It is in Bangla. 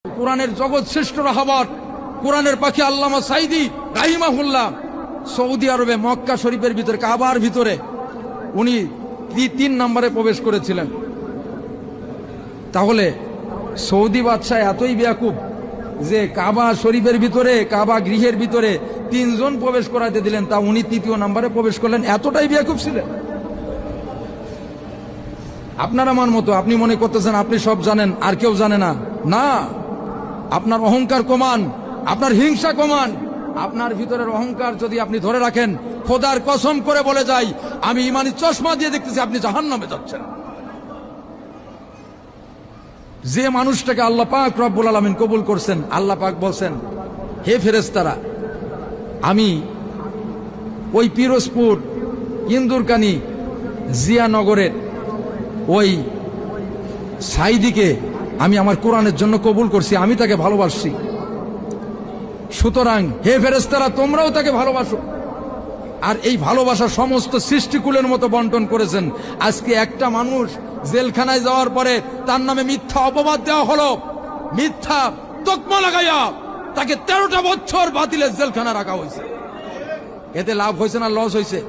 কোরআনের জগৎ শ্রেষ্ঠ রাহাবাত কোরআনের পাখি আল্লামা সাইদি রাহিমাহুল্লাহ সৌদি আরবে মক্কা শরীফের ভিতরে কাবার ভিতরে উনি 3 নম্বরে প্রবেশ করেছিলেন। তাহলে সৌদি বাদশাহ এতই বেয়াকুব যে কাবা শরীফের ভিতরে কাবা গৃহের ভিতরে 3 জন প্রবেশ করাতে দিলেন, তা উনি 3য় নম্বরে প্রবেশ করলেন। এতটাই বেয়াকুব ছিলেন। আপনার আমার মতো আপনি মনে করতেছেন আপনি সব জানেন আর কেউ জানে না। না, আপনার অহংকার কমান, আপনার হিংসা কমান। আপনার ভিতরের অহংকার যদি আপনি ধরে রাখেন, খোদার কসম করে বলে যাই, আমি ইমানি চশমা দিয়ে দেখতেছি আপনি জাহান্নামে যাচ্ছেন। যে মানুষটাকে আল্লাহ পাক রব্বুল আলামিন কবুল করছেন, আল্লাহ পাক বলছেন, হে ফেরেশতারা, আমি ওই পিরোজপুর ইন্দুরকানি জিয়ানগরের ওই সাইদিকে আমি আমার কোরআনের জন্য কবুল করছি, আমি তাকে ভালোবাসছি। সুতরাং হে ফেরেশতারা, তোমরাও তাকে ভালোবাসো। আর এই ভালোবাসা সমস্ত সৃষ্টিকুলের মতো বন্টন করেছেন। আজকে একটা মানুষ জেলখানায় যাওয়ার পরে তার নামে মিথ্যা অপবাদ দেওয়া হলো, মিথ্যা তকমা লাগাইয়া তাকে 13টা বছর বাতিলের জেলখানা রাখা হয়েছে। এতে লাভ হয়েছে না লস হয়েছে?